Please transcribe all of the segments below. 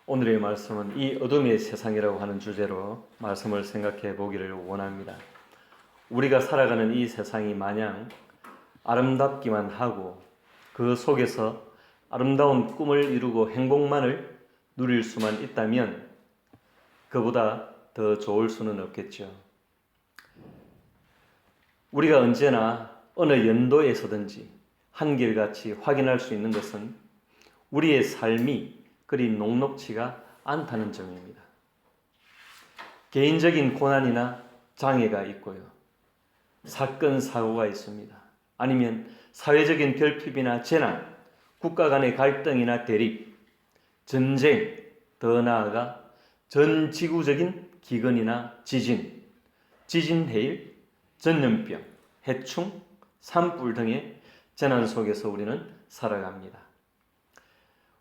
오늘의 말씀은 이 어둠의 세상이라고 하는 주제로 말씀을 생각해 보기를 원합니다. 우리가 살아가는 이 세상이 마냥 아름답기만 하고 그 속에서 아름다운 꿈을 이루고 행복만을 누릴 수만 있다면 그보다 더 좋을 수는 없겠죠. 우리가 언제나 어느 연도에서든지 한결같이 확인할 수 있는 것은 우리의 삶이 그리 녹록지가 않다는 점입니다. 개인적인 고난이나 장애가 있고요. 사건, 사고가 있습니다. 아니면 사회적인 결핍이나 재난, 국가 간의 갈등이나 대립, 전쟁, 더 나아가 전 지구적인 기근이나 지진, 지진해일, 전염병, 해충, 산불 등의 재난 속에서 우리는 살아갑니다.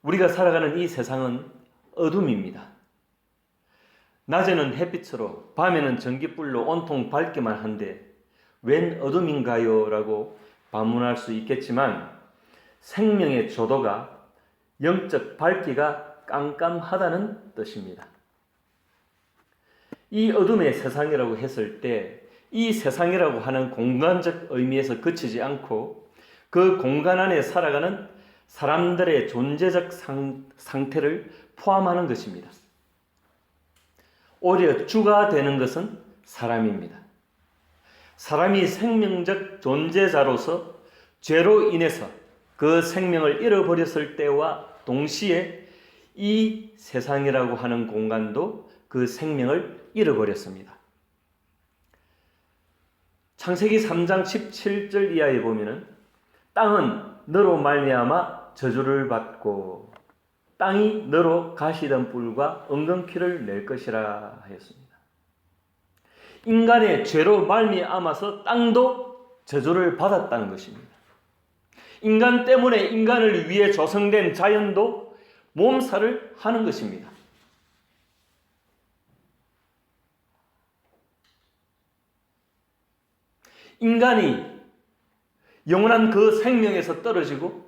우리가 살아가는 이 세상은 어둠입니다. 낮에는 햇빛으로, 밤에는 전기불로 온통 밝기만 한데 웬 어둠인가요? 라고 반문할 수 있겠지만 생명의 조도가 영적 밝기가 깜깜하다는 뜻입니다. 이 어둠의 세상이라고 했을 때 이 세상이라고 하는 공간적 의미에서 그치지 않고 그 공간 안에 살아가는 사람들의 존재적 상태를 포함하는 것입니다. 오히려 주가 되는 것은 사람입니다. 사람이 생명적 존재자로서 죄로 인해서 그 생명을 잃어버렸을 때와 동시에 이 세상이라고 하는 공간도 그 생명을 잃어버렸습니다. 창세기 3장 17절 이하에 보면은 땅은 너로 말미암아 저주를 받고 땅이 너로 가시덤불과 엉겅퀴를 낼 것이라 하였습니다. 인간의 죄로 말미암아서 땅도 저주를 받았다는 것입니다. 인간 때문에 인간을 위해 조성된 자연도 몸살을 하는 것입니다. 인간이 영원한 그 생명에서 떨어지고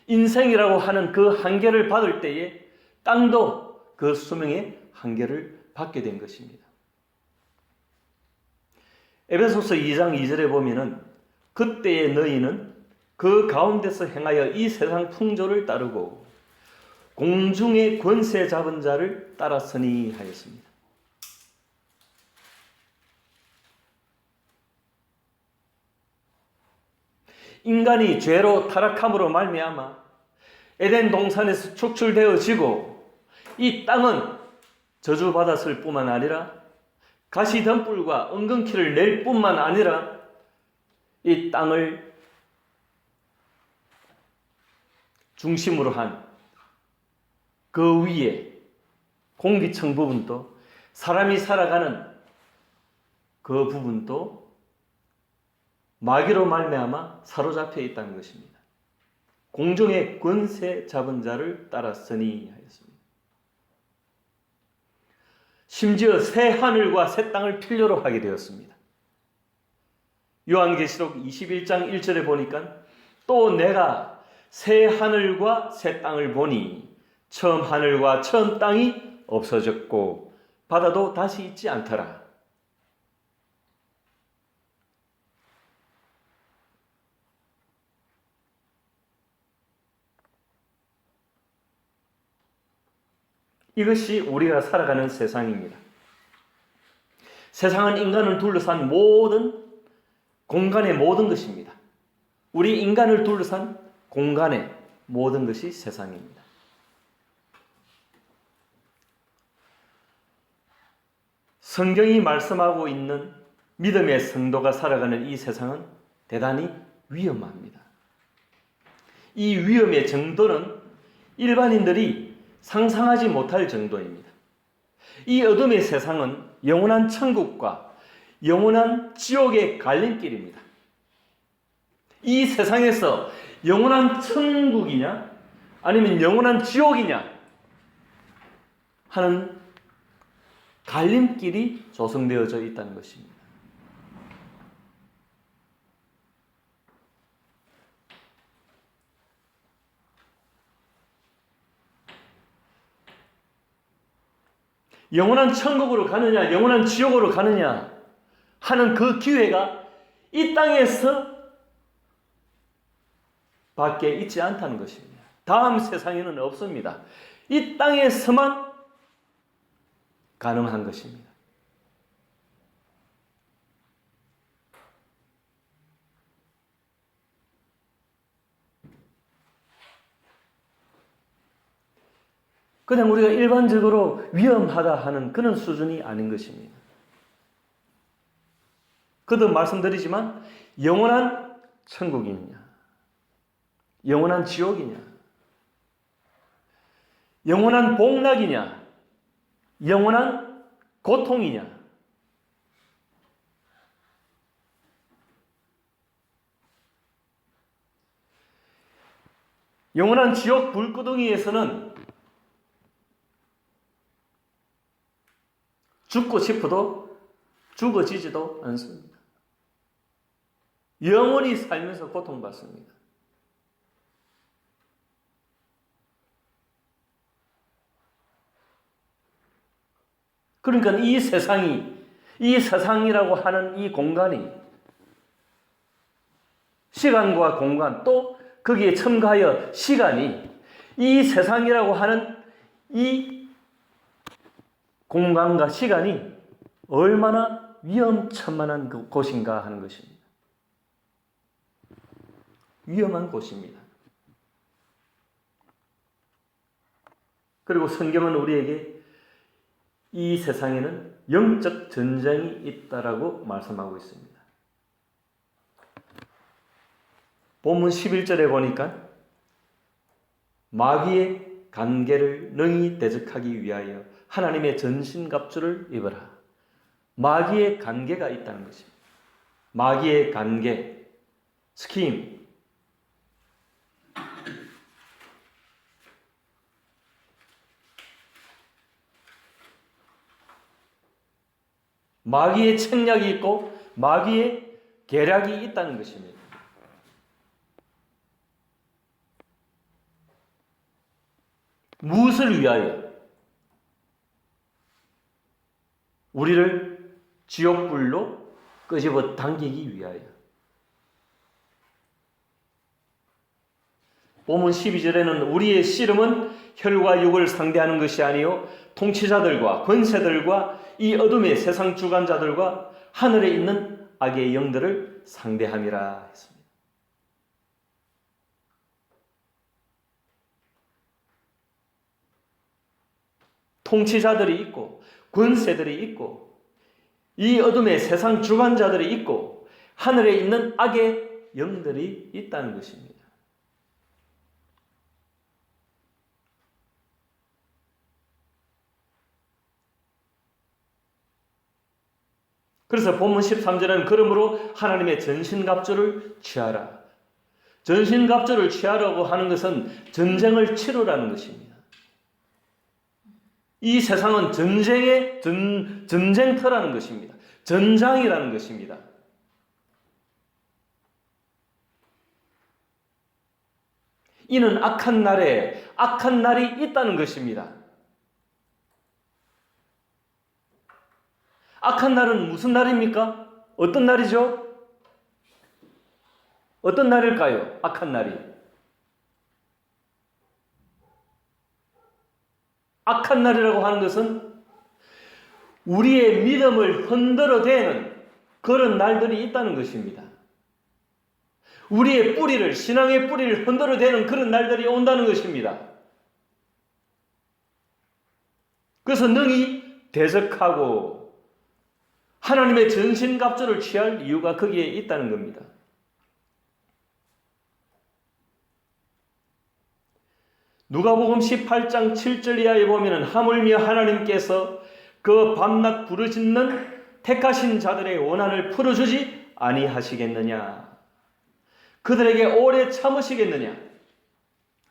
인생이라고 하는 그 한계를 받을 때에 땅도 그 수명의 한계를 받게 된 것입니다. 에베소서 2장 2절에 보면은 그때의 너희는 그 가운데서 행하여 이 세상 풍조를 따르고 공중의 권세 잡은 자를 따랐으니 하였습니다. 인간이 죄로 타락함으로 말미암아 에덴 동산에서 축출되어지고 이 땅은 저주받았을 뿐만 아니라 가시덤불과 엉겅퀴를 낼 뿐만 아니라 이 땅을 중심으로 한 그 위에 공기층 부분도 사람이 살아가는 그 부분도 마귀로 말미암아 사로잡혀 있다는 것입니다. 공중의 권세 잡은 자를 따랐으니 하였습니다. 심지어 새 하늘과 새 땅을 필요로 하게 되었습니다. 요한계시록 21장 1절에 보니까 또 내가 새 하늘과 새 땅을 보니 처음 하늘과 처음 땅이 없어졌고 바다도 다시 있지 않더라. 이것이 우리가 살아가는 세상입니다. 세상은 인간을 둘러싼 모든 공간의 모든 것입니다. 우리 인간을 둘러싼 공간의 모든 것이 세상입니다. 성경이 말씀하고 있는 믿음의 성도가 살아가는 이 세상은 대단히 위험합니다. 이 위험의 정도는 일반인들이 상상하지 못할 정도입니다. 이 어둠의 세상은 영원한 천국과 영원한 지옥의 갈림길입니다. 이 세상에서 영원한 천국이냐 아니면 영원한 지옥이냐 하는 갈림길이 조성되어져 있다는 것입니다. 영원한 천국으로 가느냐, 영원한 지옥으로 가느냐 하는 그 기회가 이 땅에서 밖에 있지 않다는 것입니다. 다음 세상에는 없습니다. 이 땅에서만 가능한 것입니다. 그냥 우리가 일반적으로 위험하다 하는 그런 수준이 아닌 것입니다. 그도 말씀드리지만 영원한 천국이냐, 영원한 지옥이냐, 영원한 복락이냐, 영원한 고통이냐, 영원한 지옥 불구덩이에서는 죽고 싶어도 죽어지지도 않습니다. 영원히 살면서 고통받습니다. 그러니까 이 세상이라고 하는 이 공간이 시간과 공간 또 거기에 첨가하여 시간이 이 세상이라고 하는 이 공간과 시간이 얼마나 위험천만한 곳인가 하는 것입니다. 위험한 곳입니다. 그리고 성경은 우리에게 이 세상에는 영적 전쟁이 있다라고 말씀하고 있습니다. 본문 11절에 보니까 마귀의 관계를 능히 대적하기 위하여 하나님의 전신갑주를 입어라. 마귀의 관계가 있다는 것입니다. 마귀의 관계, 스킴. 마귀의 책략이 있고 마귀의 계략이 있다는 것입니다. 무엇을 위하여? 우리를 지옥불로 끄집어 당기기 위하여. 본문 12절에는 우리의 씨름은 혈과 육을 상대하는 것이 아니요 통치자들과 권세들과 이 어둠의 세상 주관자들과 하늘에 있는 악의 영들을 상대함이라 했습니다. 통치자들이 있고 권세들이 있고 이 어둠의 세상 주관자들이 있고 하늘에 있는 악의 영들이 있다는 것입니다. 그래서 본문 13절에는 그러므로 하나님의 전신갑주를 취하라. 전신갑주를 취하라고 하는 것은 전쟁을 치르라는 것입니다. 이 세상은 전쟁터라는 것입니다. 전장이라는 것입니다. 이는 악한 날에 악한 날이 있다는 것입니다. 악한 날은 무슨 날입니까? 어떤 날이죠? 어떤 날일까요? 악한 날이. 악한 날이라고 하는 것은 우리의 믿음을 흔들어대는 그런 날들이 있다는 것입니다. 우리의 뿌리를, 신앙의 뿌리를 흔들어대는 그런 날들이 온다는 것입니다. 그래서 능히 대적하고 하나님의 전신갑주를 취할 이유가 거기에 있다는 겁니다. 누가복음 18장 7절 이하에 보면 하물며 하나님께서 그 밤낮 부르짖는 택하신 자들의 원한을 풀어주지 아니하시겠느냐? 그들에게 오래 참으시겠느냐?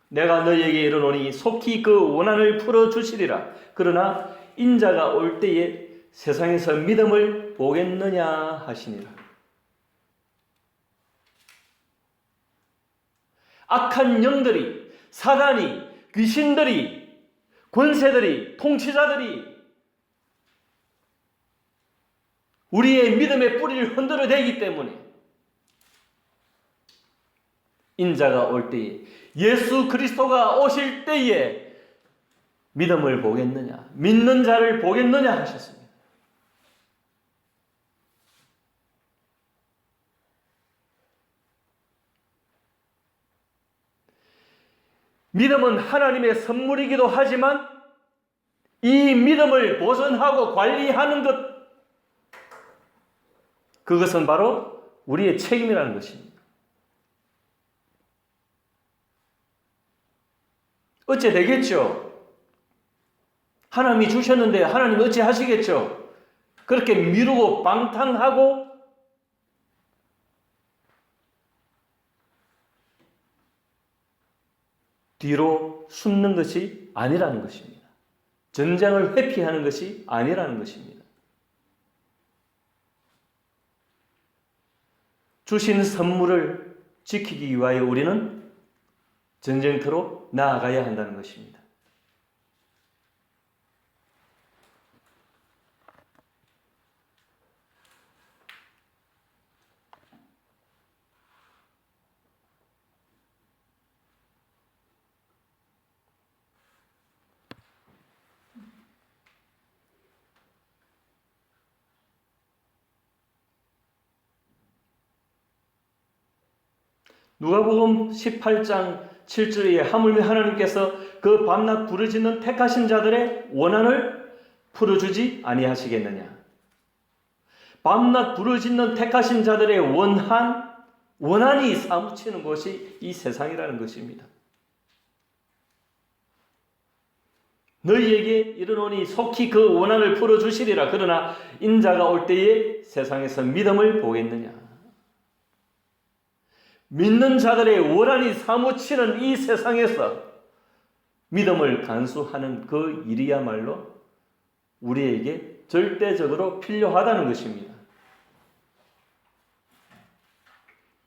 내가 너희에게 이르노니 속히 그 원한을 풀어주시리라. 그러나 인자가 올 때에 세상에서 믿음을 보겠느냐 하시니라. 악한 영들이, 사단이, 귀신들이, 권세들이, 통치자들이 우리의 믿음의 뿌리를 흔들어대기 때문에 인자가 올 때에, 예수 그리스도가 오실 때에 믿음을 보겠느냐, 믿는 자를 보겠느냐 하셨습니다. 믿음은 하나님의 선물이기도 하지만 이 믿음을 보존하고 관리하는 것, 그것은 바로 우리의 책임이라는 것입니다. 어째 되겠죠? 하나님이 주셨는데 하나님 어찌 하시겠죠? 그렇게 미루고 방탕하고 뒤로 숨는 것이 아니라는 것입니다. 전장을 회피하는 것이 아니라는 것입니다. 주신 선물을 지키기 위하여 우리는 전쟁터로 나아가야 한다는 것입니다. 누가복음 18장 7절에 하물며 하나님께서 그 밤낮 부르짖는 택하신 자들의 원한을 풀어주지 아니하시겠느냐. 밤낮 부르짖는 택하신 자들의 원한이 사무치는 곳이 이 세상이라는 것입니다. 너희에게 이르노니 속히 그 원한을 풀어주시리라. 그러나 인자가 올 때에 세상에서 믿음을 보겠느냐. 믿는 자들의 원한이 사무치는 이 세상에서 믿음을 간수하는 그 일이야말로 우리에게 절대적으로 필요하다는 것입니다.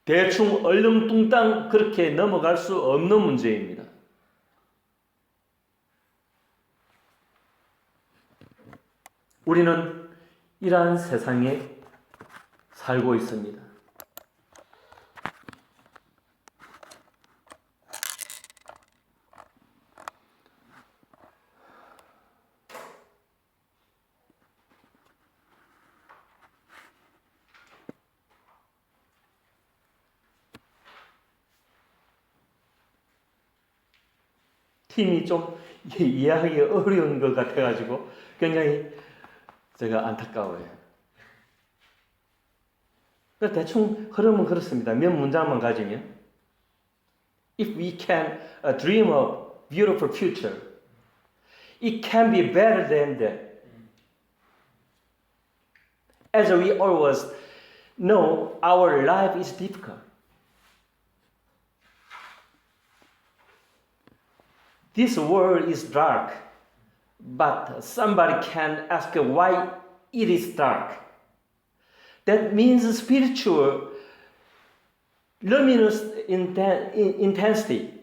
대충 얼렁뚱땅 그렇게 넘어갈 수 없는 문제입니다. 우리는 이러한 세상에 살고 있습니다. 팀이 좀 이해하기 어려운 것 같아가지고 굉장히 제가 안타까워요. 대충 흐름은 그렇습니다. 몇 문장만 가지면 If we can dream of beautiful future, it can be better than that. As we always know, our life is difficult. This world is dark, but somebody can ask why it is dark. That means spiritual luminous intensity.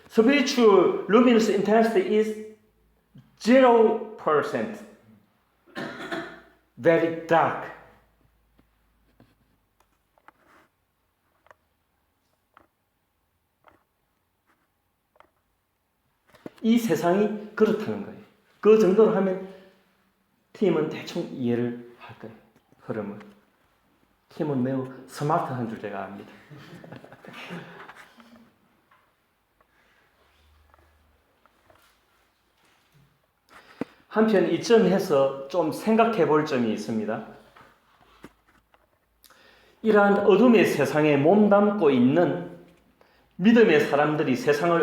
Spiritual luminous intensity is 0%. Very dark. 이 세상이 그렇다는 거예요. 그 정도로 하면 팀은 대충 이해를 할 거예요. 흐름을. 팀은 매우 스마트한 줄 제가 압니다. 한편 이 점에서 좀 생각해 볼 점이 있습니다. 이러한 어둠의 세상에 몸담고 있는 믿음의 사람들이 세상을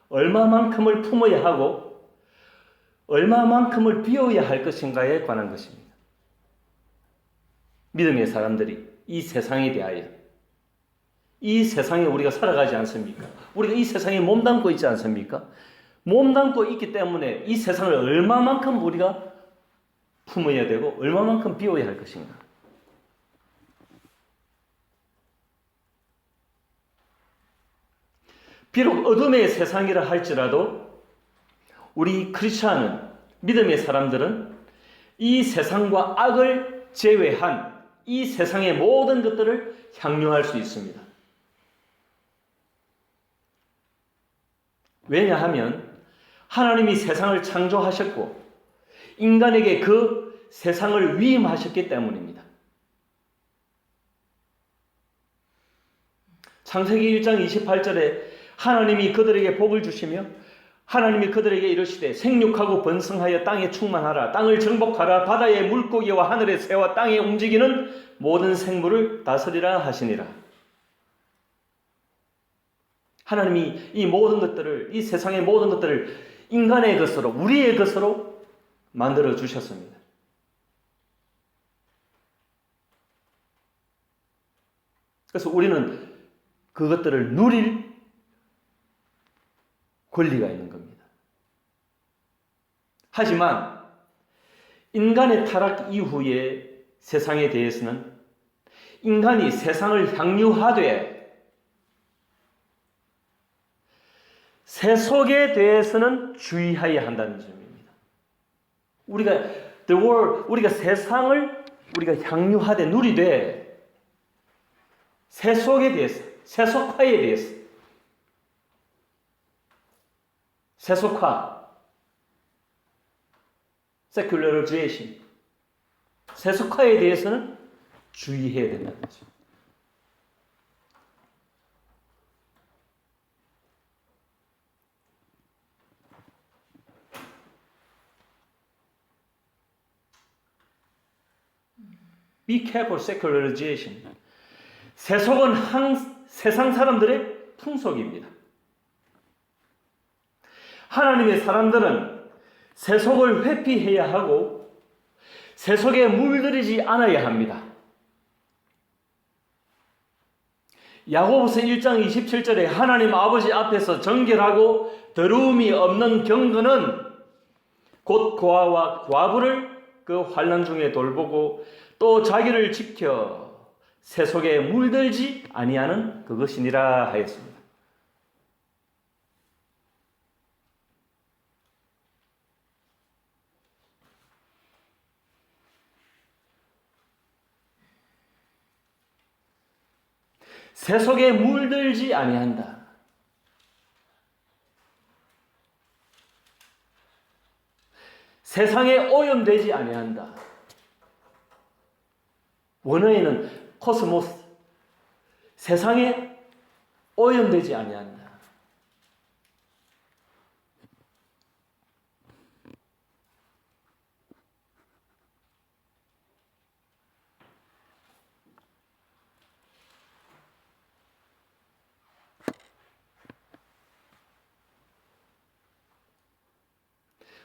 얼마만큼을 품어야 하고 얼마만큼을 비워야 할 것인가에 관한 것입니다. 믿음의 사람들이 이 세상에 대하여, 이 세상에 우리가 살아가지 않습니까? 우리가 이 세상에 몸담고 있지 않습니까? 몸담고 있기 때문에 이 세상을 얼마만큼 우리가 품어야 되고 얼마만큼 비워야 할 것인가. 비록 어둠의 세상이라 할지라도 우리 크리스천은, 믿음의 사람들은 이 세상과 악을 제외한 이 세상의 모든 것들을 향유할 수 있습니다. 왜냐하면 하나님이 세상을 창조하셨고 인간에게 그 세상을 위임하셨기 때문입니다. 창세기 1장 28절에 하나님이 그들에게 복을 주시며 하나님이 그들에게 이르시되 생육하고 번성하여 땅에 충만하라. 땅을 정복하라. 바다의 물고기와 하늘의 새와 땅에 움직이는 모든 생물을 다스리라 하시니라. 하나님이 이 모든 것들을, 이 세상의 모든 것들을 인간의 것으로, 우리의 것으로 만들어 주셨습니다. 그래서 우리는 그것들을 누릴 권리가 있는 겁니다. 하지만 인간의 타락 이후의 세상에 대해서는 인간이 세상을 향유하되 세속에 대해서는 주의해야 한다는 점입니다. 우리가 세상을 향유하되 누리되 세속에 대해서, 세속화에 대해서, 세속화, secularization, 세속화에 대해서는 주의해야 된다는 거죠. Be careful secularization. 세속은 세상 사람들의 풍속입니다. 하나님의 사람들은 세속을 회피해야 하고 세속에 물들이지 않아야 합니다. 야고보서 1장 27절에 하나님 아버지 앞에서 정결하고 더러움이 없는 경건은 곧 고아와 과부를 그 환난 중에 돌보고 또 자기를 지켜 세속에 물들지 아니하는 그것이니라 하였습니다. 세속에 물들지 아니한다. 세상에 오염되지 아니한다. 원어에는 코스모스, 세상에 오염되지 아니한다.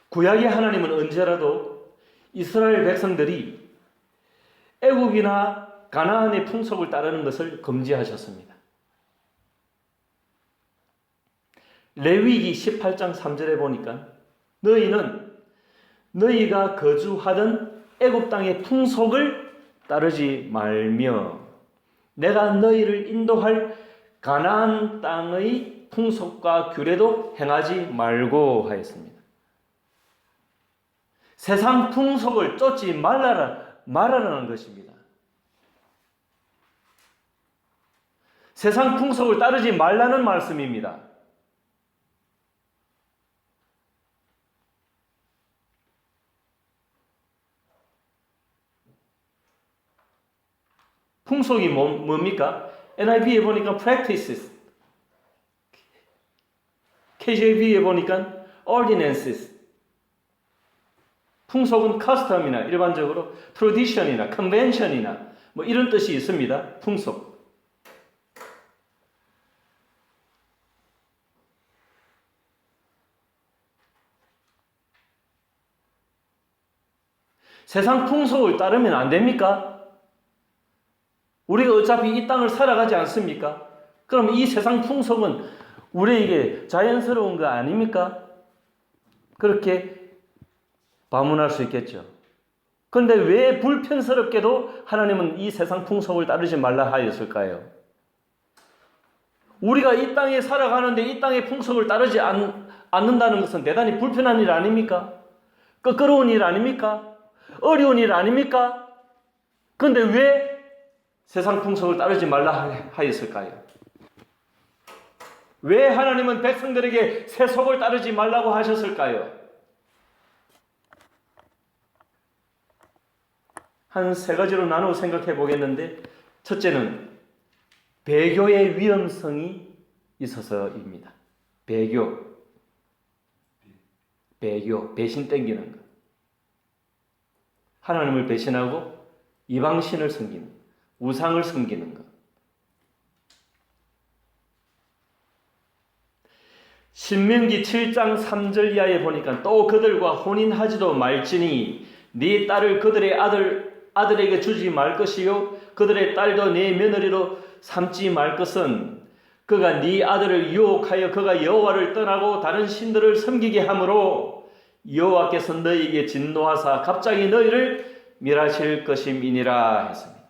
구약의 하나님은 언제라도 이스라엘 백성들이 애국이나 가나안의 풍속을 따르는 것을 금지하셨습니다. 레위기 18장 3절에 보니까 너희는 너희가 거주하던 애굽 땅의 풍속을 따르지 말며 내가 너희를 인도할 가나안 땅의 풍속과 규례도 행하지 말고 하였습니다. 세상 풍속을 쫓지 말아라는 것입니다. 세상 풍속을 따르지 말라는 말씀입니다. 풍속이 뭡니까? NIV에 보니까 practices, KJV에 보니까 ordinances. 풍속은 custom이나 일반적으로 tradition이나 convention이나 뭐 이런 뜻이 있습니다. 풍속. 세상 풍속을 따르면 안 됩니까? 우리가 어차피 이 땅을 살아가지 않습니까? 그럼 이 세상 풍속은 우리에게 자연스러운 거 아닙니까? 그렇게 반문할 수 있겠죠. 그런데 왜 불편스럽게도 하나님은 이 세상 풍속을 따르지 말라 하였을까요? 우리가 이 땅에 살아가는데 이 땅의 풍속을 따르지 않는다는 것은 대단히 불편한 일 아닙니까? 껄끄러운 일 아닙니까? 어려운 일 아닙니까? 그런데 왜 세상 풍속을 따르지 말라 하였을까요? 왜 하나님은 백성들에게 세속을 따르지 말라고 하셨을까요? 한 세 가지로 나누어 생각해 보겠는데, 첫째는 배교의 위험성이 있어서입니다. 배교, 배신 땡기는 것. 하나님을 배신하고 이방신을 섬기는 것, 우상을 섬기는 것. 신명기 7장 3절 이하에 보니까 또 그들과 혼인하지도 말지니 네 딸을 그들의 아들에게 주지 말 것이요 그들의 딸도 네 며느리로 삼지 말 것은 그가 네 아들을 유혹하여 그가 여호와를 떠나고 다른 신들을 섬기게 하므로 여호와께서 너희에게 진노하사 갑자기 너희를 멸하실 것임이니라 했습니다.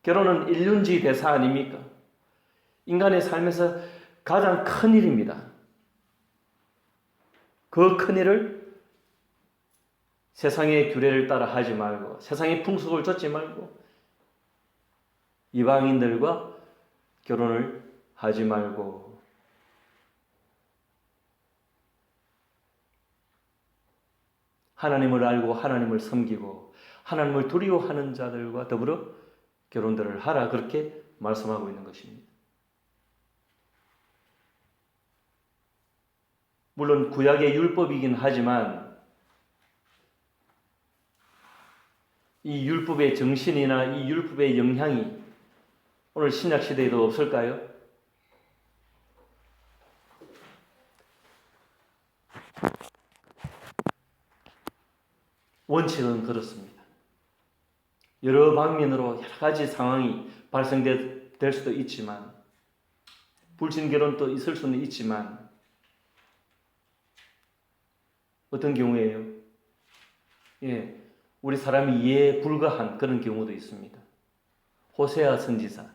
결혼은 일륜지 대사 아닙니까? 인간의 삶에서 가장 큰 일입니다. 그 큰 일을 세상의 규례를 따라 하지 말고 세상의 풍속을 좇지 말고 이방인들과 결혼을 하지 말고 하나님을 알고 하나님을 섬기고 하나님을 두려워하는 자들과 더불어 결혼들을 하라, 그렇게 말씀하고 있는 것입니다. 물론 구약의 율법이긴 하지만 이 율법의 정신이나 이 율법의 영향이 오늘 신약 시대에도 없을까요? 원칙은 그렇습니다. 여러 방면으로 여러 가지 상황이 발생될 수도 있지만, 불신결혼도 있을 수는 있지만, 어떤 경우에요? 우리 사람이 이해에 불과한 그런 경우도 있습니다. 호세아 선지자,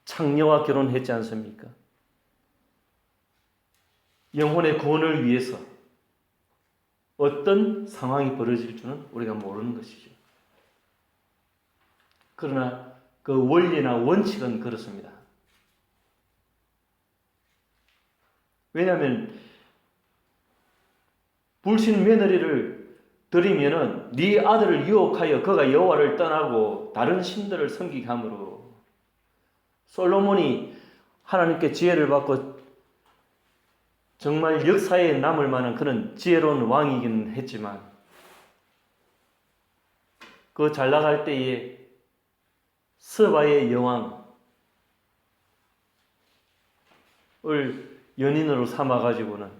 창녀와 결혼했지 않습니까? 영혼의 구원을 위해서 어떤 상황이 벌어질 줄은 우리가 모르는 것이죠. 그러나 그 원리나 원칙은 그렇습니다. 왜냐하면 불신 며느리를 들이면은 네 아들을 유혹하여 그가 여호와를 떠나고 다른 신들을 섬기게 함으로, 솔로몬이 하나님께 지혜를 받고 정말 역사에 남을 만한 그런 지혜로운 왕이긴 했지만, 그 잘 나갈 때에 스바의 여왕을 연인으로 삼아가지고는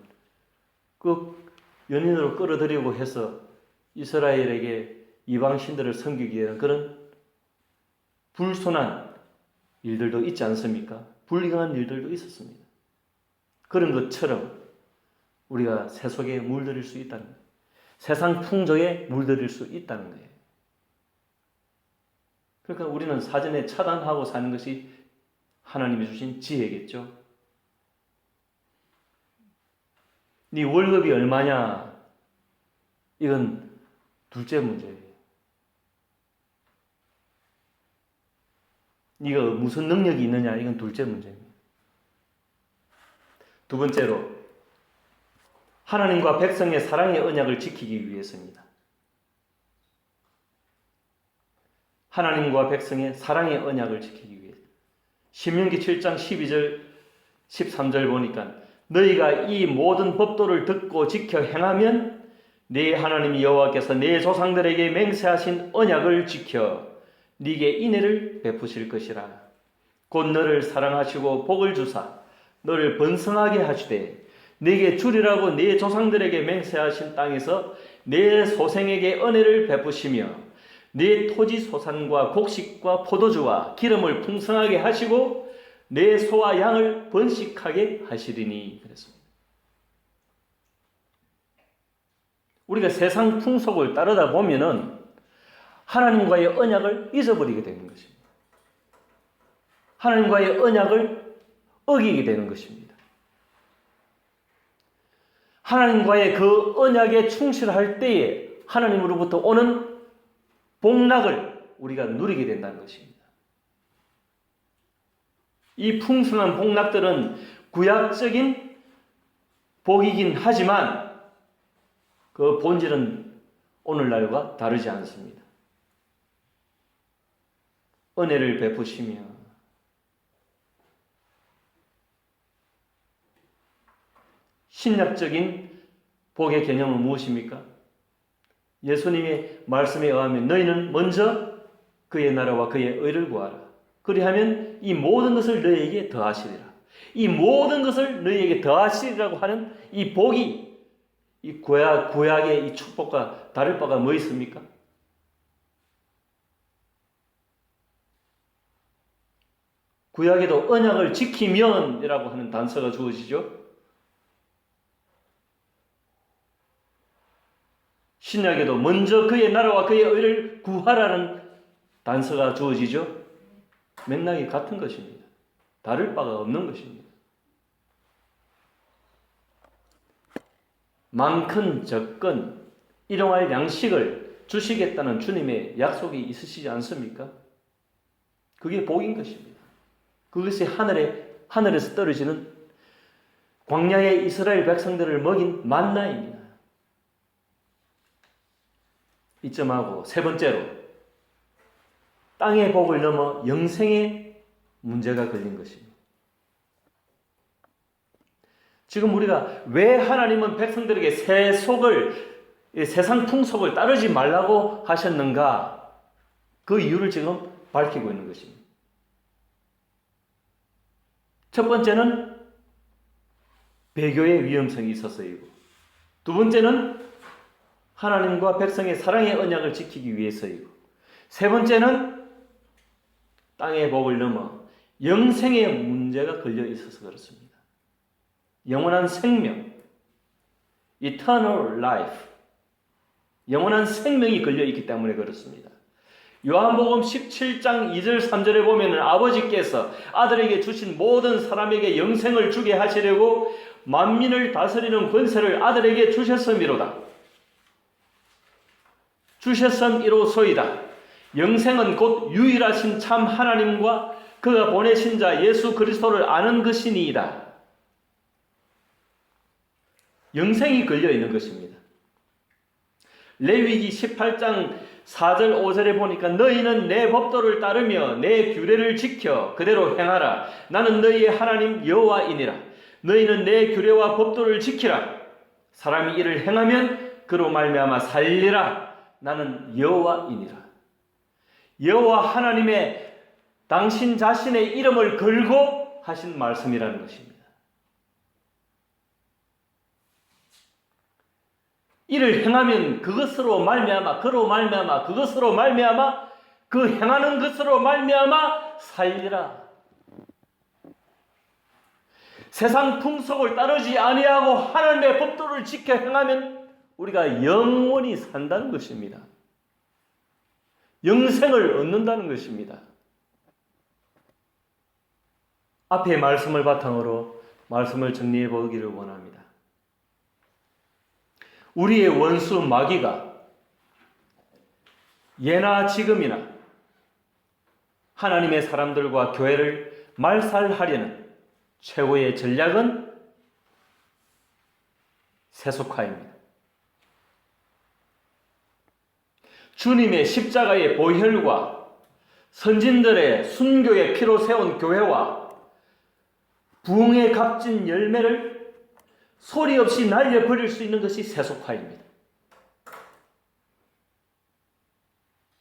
그 연인으로 끌어들이고 해서 이스라엘에게 이방 신들을 섬기기 위한 그런 불손한 일들도 있지 않습니까? 불리한 일들도 있었습니다. 그런 것처럼 우리가 세속에 물들일 수 있다는 거예요. 세상 풍조에 물들일 수 있다는 거예요. 그러니까 우리는 사전에 차단하고 사는 것이 하나님이 주신 지혜겠죠. 네 월급이 얼마냐? 이건 둘째 문제예요. 네가 무슨 능력이 있느냐? 이건 둘째 문제입니다. 두 번째로, 하나님과 백성의 사랑의 언약을 지키기 위해서입니다. 하나님과 백성의 사랑의 언약을 지키기 위해서. 신명기 7장 12절 13절 보니까 너희가 이 모든 법도를 듣고 지켜 행하면 네 하나님 여호와께서 네 조상들에게 맹세하신 언약을 지켜 네게 인애를 베푸실 것이라. 곧 너를 사랑하시고 복을 주사 너를 번성하게 하시되 네게 주리라고 네 조상들에게 맹세하신 땅에서 네 소생에게 은혜를 베푸시며 네 토지 소산과 곡식과 포도주와 기름을 풍성하게 하시고 내 소와 양을 번식하게 하시리니 그랬습니다. 우리가 세상 풍속을 따르다 보면은 하나님과의 언약을 잊어버리게 되는 것입니다. 하나님과의 언약을 어기게 되는 것입니다. 하나님과의 그 언약에 충실할 때에 하나님으로부터 오는 복락을 우리가 누리게 된다는 것입니다. 이 풍성한 복락들은 구약적인 복이긴 하지만 그 본질은 오늘날과 다르지 않습니다. 은혜를 베푸시며 신약적인 복의 개념은 무엇입니까? 예수님의 말씀에 의하면 너희는 먼저 그의 나라와 그의 의를 구하라. 그리하면 이 모든 것을 너희에게 더하시리라. 이 모든 것을 너희에게 더하시리라고 하는 이 복이 이 구약의 이 축복과 다를 바가 뭐 있습니까? 구약에도 언약을 지키면이라고 하는 단서가 주어지죠. 신약에도 먼저 그의 나라와 그의 의를 구하라는 단서가 주어지죠. 맥락이 같은 것입니다. 다를 바가 없는 것입니다. 많건 적건 일용할 양식을 주시겠다는 주님의 약속이 있으시지 않습니까? 그게 복인 것입니다. 그것이 하늘에서 떨어지는 광야의 이스라엘 백성들을 먹인 만나입니다. 이점하고 세 번째로 땅의 복을 넘어 영생의 문제가 걸린 것입니다. 지금 우리가 왜 하나님은 백성들에게 세상 풍속을 따르지 말라고 하셨는가? 그 이유를 지금 밝히고 있는 것입니다. 첫 번째는 배교의 위험성이 있어서이고, 두 번째는 하나님과 백성의 사랑의 언약을 지키기 위해서이고, 세 번째는 땅의 복을 넘어 영생의 문제가 걸려 있어서 그렇습니다. 영원한 생명, eternal life, 영원한 생명이 걸려 있기 때문에 그렇습니다. 요한복음 17장 2절 3절에 보면 아버지께서 아들에게 주신 모든 사람에게 영생을 주게 하시려고 만민을 다스리는 권세를 아들에게 주셨음이로다. 주셨음이로소이다. 영생은 곧 유일하신 참 하나님과 그가 보내신 자 예수 그리스도를 아는 것이니이다. 영생이 걸려 있는 것입니다. 레위기 18장 4절 5절에 보니까 너희는 내 법도를 따르며 내 규례를 지켜 그대로 행하라. 나는 너희의 하나님 여호와이니라. 너희는 내 규례와 법도를 지키라. 사람이 이를 행하면 그로 말미암아 살리라. 나는 여호와이니라. 여호와 하나님의 당신 자신의 이름을 걸고 하신 말씀이라는 것입니다. 이를 행하면 그것으로 말미암아 그로 말미암아 그것으로 말미암아 그 행하는 것으로 말미암아 살리라. 세상 풍속을 따르지 아니하고 하나님의 법도를 지켜 행하면 우리가 영원히 산다는 것입니다. 영생을 얻는다는 것입니다. 앞의 말씀을 바탕으로 말씀을 정리해 보기를 원합니다. 우리의 원수 마귀가 예나 지금이나 하나님의 사람들과 교회를 말살하려는 최고의 전략은 세속화입니다. 주님의 십자가의 보혈과 선진들의 순교의 피로 세운 교회와 부흥의 값진 열매를 소리 없이 날려버릴 수 있는 것이 세속화입니다.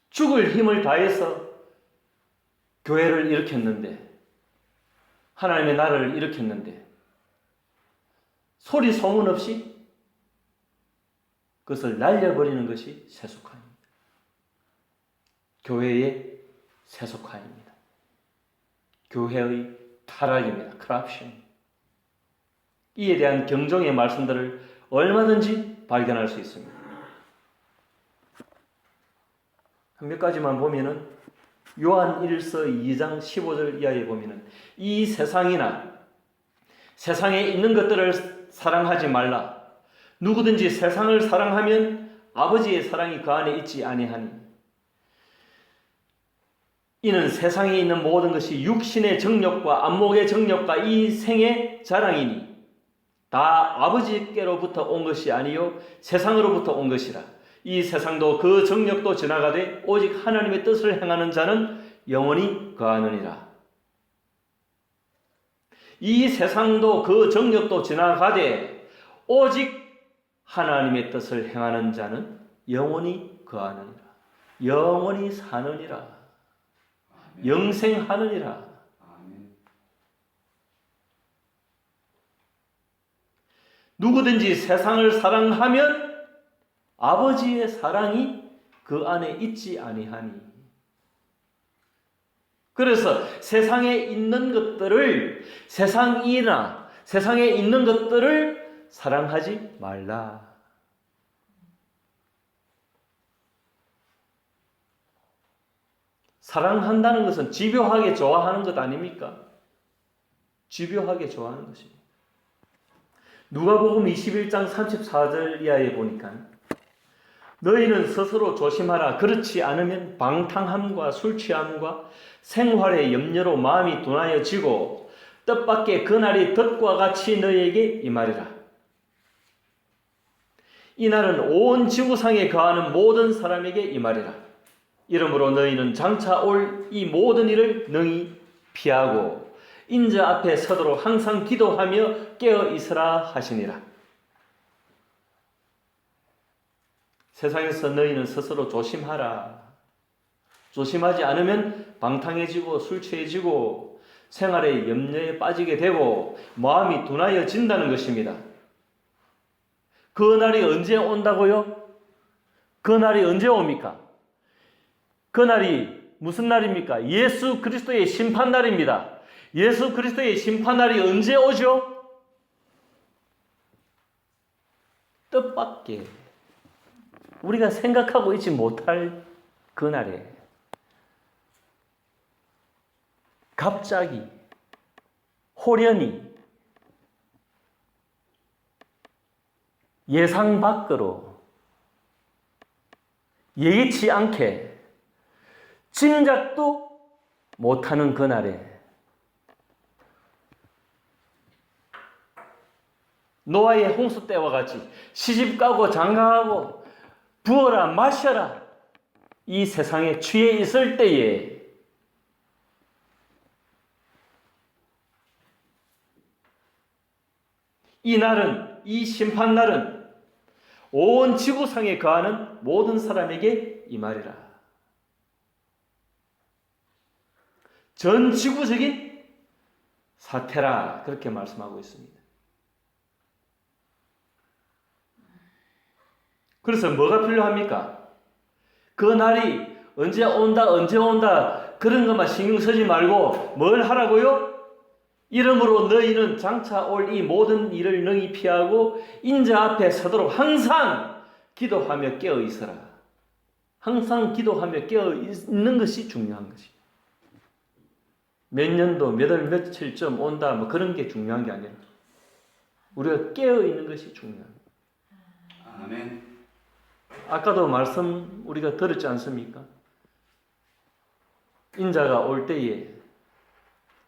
죽을 힘을 다해서 교회를 일으켰는데, 하나님의 나라를 일으켰는데 소리 소문 없이 그것을 날려버리는 것이 세속화입니다. 교회의 세속화입니다. 교회의 타락입니다. corruption. 이에 대한 경종의 말씀들을 얼마든지 발견할 수 있습니다. 몇 가지만 보면은 요한 1서 2장 15절 이하에 보면은 이 세상이나 세상에 있는 것들을 사랑하지 말라. 누구든지 세상을 사랑하면 아버지의 사랑이 그 안에 있지 아니하니. 이는 세상에 있는 모든 것이 육신의 정욕과 안목의 정욕과 이 생의 자랑이니 다 아버지께로부터 온 것이 아니요 세상으로부터 온 것이라. 이 세상도 그 정욕도 지나가되 오직 하나님의 뜻을 행하는 자는 영원히 거하느니라. 이 세상도 그 정욕도 지나가되 오직 하나님의 뜻을 행하는 자는 영원히 거하느니라. 영원히 사느니라. 영생하느니라. 누구든지 세상을 사랑하면 아버지의 사랑이 그 안에 있지 아니하니. 그래서 세상에 있는 것들을, 세상이나 세상에 있는 것들을 사랑하지 말라. 사랑한다는 것은 집요하게 좋아하는 것 아닙니까? 집요하게 좋아하는 것입니다. 누가복음 21장 34절 이하에 보니까 너희는 스스로 조심하라. 그렇지 않으면 방탕함과 술취함과 생활의 염려로 마음이 둔하여지고 뜻밖의 그날이 덫과 같이 너희에게 임하리라. 이날은 온 지구상에 거하는 모든 사람에게 임하리라. 이러므로 너희는 장차 올 이 모든 일을 능히 피하고 인자 앞에 서도록 항상 기도하며 깨어 있으라 하시니라. 세상에서 너희는 스스로 조심하라. 조심하지 않으면 방탕해지고 술 취해지고 생활의 염려에 빠지게 되고 마음이 둔하여진다는 것입니다. 그 날이 언제 온다고요? 그 날이 언제 옵니까? 그 날이 무슨 날입니까? 예수 그리스도의 심판날입니다. 예수 그리스도의 심판날이 언제 오죠? 뜻밖의 우리가 생각하고 있지 못할 그날에 갑자기 호련히 예상 밖으로 예기치 않게 짐작도 못하는 그날에 노아의 홍수 때와 같이 시집가고 장가가고 부어라 마셔라 이 세상에 취해 있을 때에 이 날은, 이 심판날은 온 지구상에 거하는 모든 사람에게 임하리라. 전 지구적인 사태라 그렇게 말씀하고 있습니다. 그래서 뭐가 필요합니까? 그 날이 언제 온다 그런 것만 신경 쓰지 말고 뭘 하라고요? 이러므로 너희는 장차 올 이 모든 일을 능히 피하고 인자 앞에 서도록 항상 기도하며 깨어 있어라. 항상 기도하며 깨어 있는 것이 중요한 것이에요. 몇 년도 몇 월 며칠쯤 온다 뭐 그런 게 중요한 게 아니라 우리가 깨어 있는 것이 중요합니다. 아멘. 아까도 말씀 우리가 들었지 않습니까? 인자가 올 때에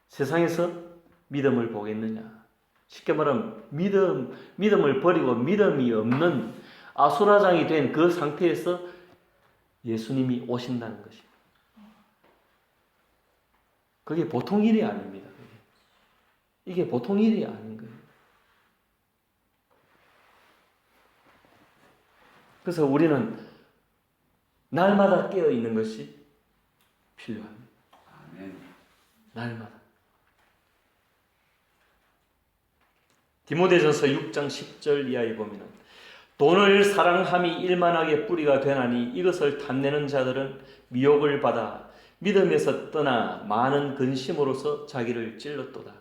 세상에서 믿음을 보겠느냐? 쉽게 말하면 믿음을 버리고 믿음이 없는 아수라장이 된 그 상태에서 예수님이 오신다는 것입니다. 그게 보통 일이 아닙니다. 이게 보통 일이 아닌 거예요. 그래서 우리는 날마다 깨어 있는 것이 필요합니다. 아멘. 날마다. 디모데전서 6장 10절 이하에 보면 돈을 사랑함이 일만하게 뿌리가 되나니 이것을 탐내는 자들은 미혹을 받아 믿음에서 떠나 많은 근심으로서 자기를 찔렀도다.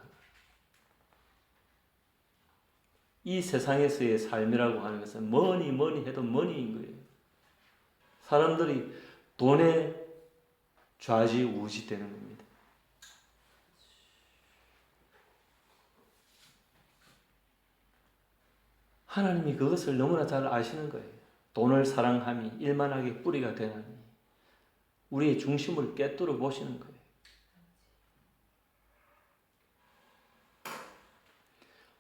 이 세상에서의 삶이라고 하는 것은 뭐니 해도 머니인 거예요. 사람들이 돈에 좌지우지되는 겁니다. 하나님이 그것을 너무나 잘 아시는 거예요. 돈을 사랑함이 일만하게 뿌리가 되나니 우리의 중심을 꿰뚫어 보시는 거예요.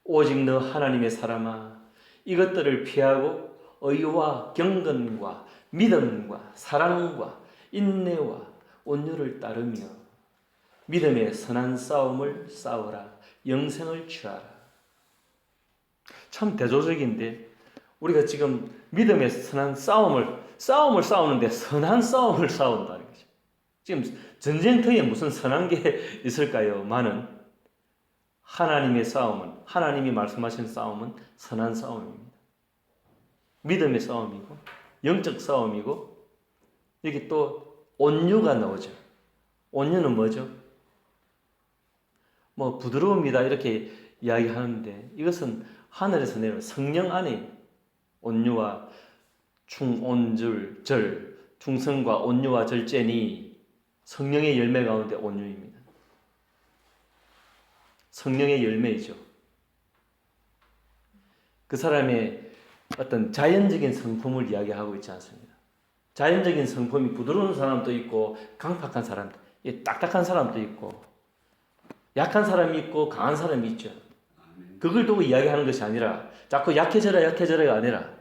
오직 너 하나님의 사람아, 이것들을 피하고 의와 경건과 믿음과 사랑과 인내와 온유를 따르며 믿음의 선한 싸움을 싸우라. 영생을 취하라. 참 대조적인데 우리가 지금 믿음의 선한 싸움을 싸우는데 선한 싸움을 싸운다는 거죠. 지금 전쟁터에 무슨 선한 게 있을까요? 많은 하나님의 싸움은, 하나님이 말씀하신 싸움은 선한 싸움입니다. 믿음의 싸움이고 영적 싸움이고 여기 또 온유가 나오죠. 온유는 뭐죠? 뭐 부드러움이다 이렇게 이야기하는데 이것은 하늘에서 내려온 성령 안에 온유와 충온절, 충성과 온유와 절제니 성령의 열매 가운데 온유입니다. 성령의 열매이죠. 그 사람의 어떤 자연적인 성품을 이야기하고 있지 않습니다. 자연적인 성품이 부드러운 사람도 있고 강팍한 사람, 딱딱한 사람도 있고 약한 사람이 있고 강한 사람이 있죠. 그걸 두고 이야기하는 것이 아니라 자꾸 약해져라가 아니라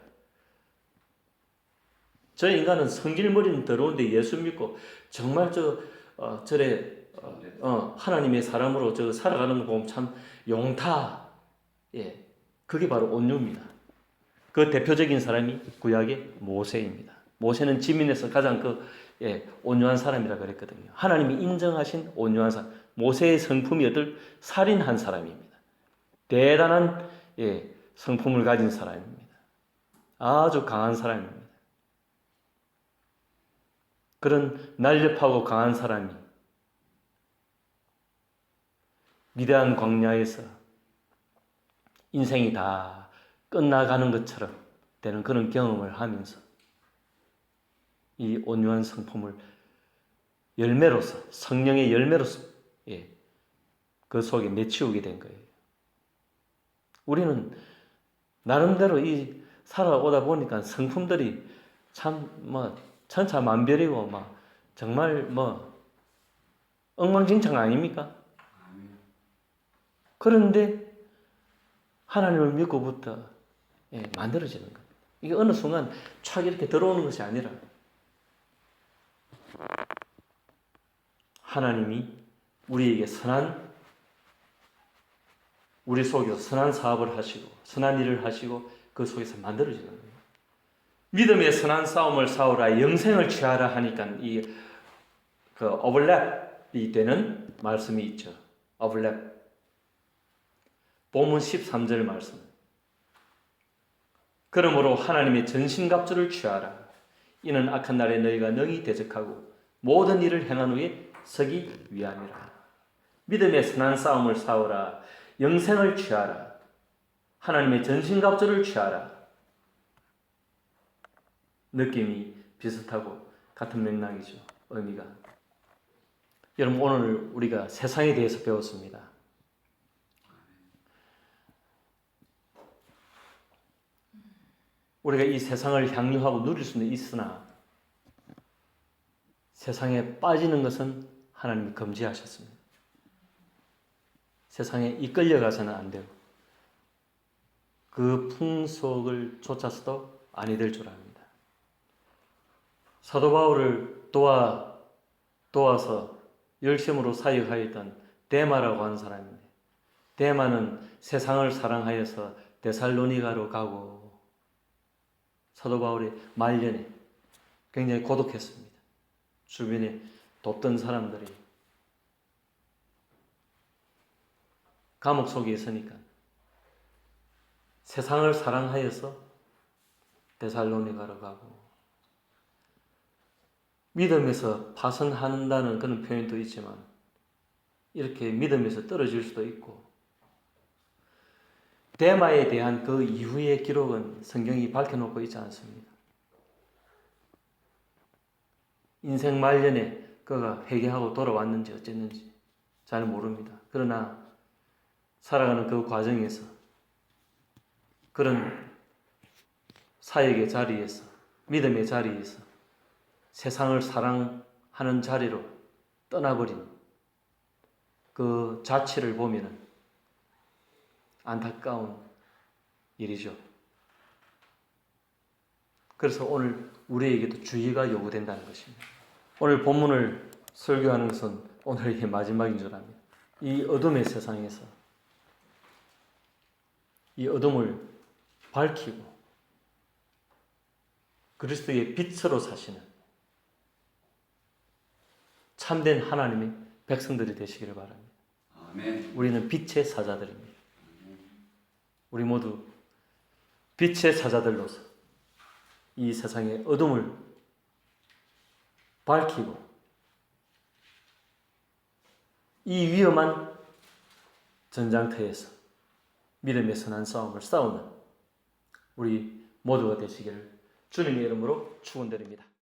저 인간은 성질머리는 더러운데 예수 믿고 정말 하나님의 사람으로 살아가는 거 보면 참 용타. 예, 그게 바로 온유입니다. 그 대표적인 사람이 구약의 모세입니다. 모세는 지민에서 가장 온유한 사람이라 그랬거든요. 하나님이 인정하신 온유한 사람. 모세의 성품이 살인한 사람입니다. 대단한 성품을 가진 사람입니다. 아주 강한 사람입니다. 그런 날렵하고 강한 사람이 위대한 광야에서 인생이 다 끝나가는 것처럼 되는 그런 경험을 하면서 이 온유한 성품을 열매로서, 성령의 열매로서 그 속에 맺히우게 된 거예요. 우리는 나름대로 살아오다 보니까 성품들이 참 천차만별이고 정말 엉망진창 아닙니까? 그런데 하나님을 믿고부터 만들어지는 겁니다. 이게 어느 순간 촥 이렇게 들어오는 것이 아니라 하나님이 우리에게 우리 속에서 선한 사업을 하시고 선한 일을 하시고 그 속에서 만들어지는 거예요. 믿음의 선한 싸움을 싸우라 영생을 취하라 하니까 오버랩이 되는 말씀이 있죠. 오버랩. 본문 13절 말씀. 그러므로 하나님의 전신갑주를 취하라. 이는 악한 날에 너희가 능히 대적하고 모든 일을 행한 후에 서기 위함이라. 믿음의 선한 싸움을 싸우라. 영생을 취하라. 하나님의 전신갑주를 취하라. 느낌이 비슷하고 같은 맥락이죠. 의미가. 여러분 오늘 우리가 세상에 대해서 배웠습니다. 우리가 이 세상을 향유하고 누릴 수는 있으나 세상에 빠지는 것은 하나님이 금지하셨습니다. 세상에 이끌려가서는 안 되고 그 풍속을 쫓아서도 아니 될 줄 압니다. 사도 바울을 도와서 열심으로 사역하였던 데마라고 하는 사람인데 데마는 세상을 사랑하여서 데살로니가로 가고 사도 바울의 말년에 굉장히 고독했습니다. 주변에 돕던 사람들이 감옥 속에 있으니까 세상을 사랑하여서 데살로니가로 가고 믿음에서 파선한다는 그런 표현도 있지만 이렇게 믿음에서 떨어질 수도 있고 데마에 대한 그 이후의 기록은 성경이 밝혀놓고 있지 않습니다. 인생 말년에 그가 회개하고 돌아왔는지 어쨌는지 잘 모릅니다. 그러나 살아가는 그 과정에서 그런 사역의 자리에서, 믿음의 자리에서 세상을 사랑하는 자리로 떠나버린 그 자취를 보면은 안타까운 일이죠. 그래서 오늘 우리에게도 주의가 요구된다는 것입니다. 오늘 본문을 설교하는 것은 오늘의 마지막인 줄 압니다. 이 어둠의 세상에서 이 어둠을 밝히고 그리스도의 빛으로 사시는 참된 하나님의 백성들이 되시기를 바랍니다. 아멘. 우리는 빛의 사자들입니다. 우리 모두 빛의 사자들로서 이 세상의 어둠을 밝히고 이 위험한 전장터에서 믿음의 선한 싸움을 싸우는 우리 모두가 되시기를 주님의 이름으로 축원드립니다.